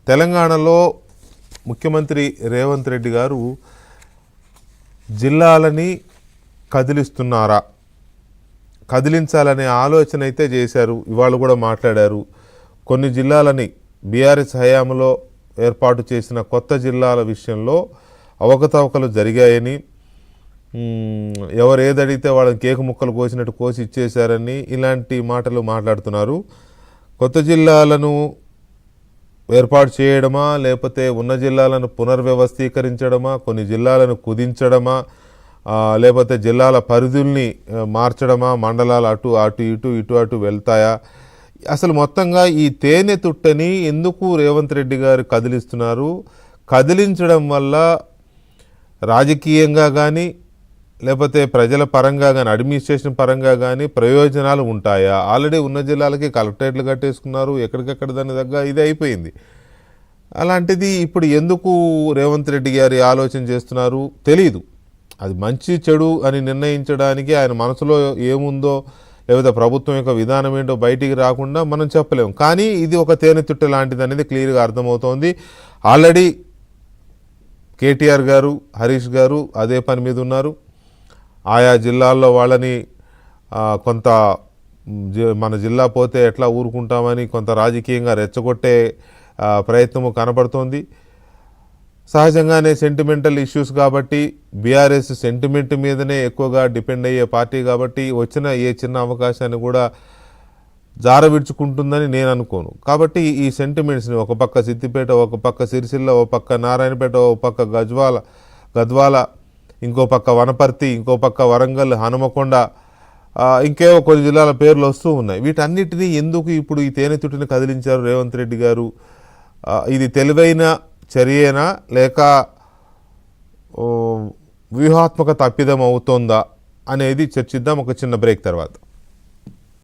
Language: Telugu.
తెలంగాణలో ముఖ్యమంత్రి రేవంత్ రెడ్డి గారు జిల్లాలని కదిలిస్తున్నారా, కదిలించాలనే ఆలోచన అయితే చేశారు. ఇవాళ కూడా మాట్లాడారు. కొన్ని జిల్లాలని బీఆర్ఎస్ హయాంలో ఏర్పాటు చేసిన కొత్త జిల్లాల విషయంలో అవకతవకలు జరిగాయని, ఎవరు ఏదడిగితే వాళ్ళని కేకు ముక్కలు కోసినట్టు కోసి ఇచ్చేశారని ఇలాంటి మాటలు మాట్లాడుతున్నారు. కొత్త జిల్లాలను ఏర్పాటు చేయడమా, లేకపోతే ఉన్న జిల్లాలను పునర్వ్యవస్థీకరించడమా, కొన్ని జిల్లాలను కుదించడమా, లేకపోతే జిల్లాల పరిధుల్ని మార్చడమా, మండలాలు అటు అటు ఇటు ఇటు అటు వెళ్తాయా? అసలు మొత్తంగా ఈ తేనె తుట్టని ఎందుకు రేవంత్ రెడ్డి గారు కదిలిస్తున్నారు? కదిలించడం వల్ల రాజకీయంగా కానీ లేకపోతే ప్రజల పరంగా కానీ అడ్మినిస్ట్రేషన్ పరంగా కానీ ప్రయోజనాలు ఉంటాయా? ఆల్రెడీ ఉన్న జిల్లాలకి కలెక్టరేట్లు కట్టేసుకున్నారు, ఎక్కడికెక్కడ దాని దగ్గర ఇది అయిపోయింది. అలాంటిది ఇప్పుడు ఎందుకు రేవంత్ రెడ్డి గారి ఆలోచన చేస్తున్నారు తెలీదు. అది మంచి చెడు అని నిర్ణయించడానికి ఆయన మనసులో ఏముందో లేకపోతే ప్రభుత్వం యొక్క విధానం ఏంటో బయటికి రాకుండా మనం చెప్పలేము. కానీ ఇది ఒక తేనెతుట్టె లాంటిది అనేది క్లియర్గా అర్థమవుతోంది. ఆల్రెడీ కేటీఆర్ గారు, హరీష్ గారు అదే పని మీద ఉన్నారు. ఆయా జిల్లాల్లో వాళ్ళని కొంత మన జిల్లా పోతే ఎట్లా ఊరుకుంటామని కొంత రాజకీయంగా రెచ్చగొట్టే ప్రయత్నము కనబడుతోంది. సహజంగానే సెంటిమెంటల్ ఇష్యూస్ కాబట్టి బీఆర్ఎస్ సెంటిమెంట్ మీదనే ఎక్కువగా డిపెండ్ అయ్యే పార్టీ కాబట్టి వచ్చిన ఏ చిన్న అవకాశాన్ని కూడా జారవిడ్చుకుంటుందని నేను అనుకోను. కాబట్టి ఈ సెంటిమెంట్స్ని ఒక పక్క సిద్దిపేట, ఒక పక్క సిరిసిల్ల, ఒక పక్క నారాయణపేట, ఒక పక్క గద్వాల, ఇంకో పక్క వనపర్తి, ఇంకో పక్క వరంగల్, హనుమకొండ, ఇంకేవో కొన్ని జిల్లాల పేర్లు వస్తూ ఉన్నాయి. వీటన్నిటినీ ఎందుకు ఇప్పుడు ఈ తేనెతుట్టిని కదిలించారు రేవంత్ రెడ్డి గారు? ఇది తెలివైన చర్యేనా లేక వ్యూహాత్మక తప్పిదం అవుతోందా అనేది చర్చిద్దాం ఒక చిన్న బ్రేక్ తర్వాత.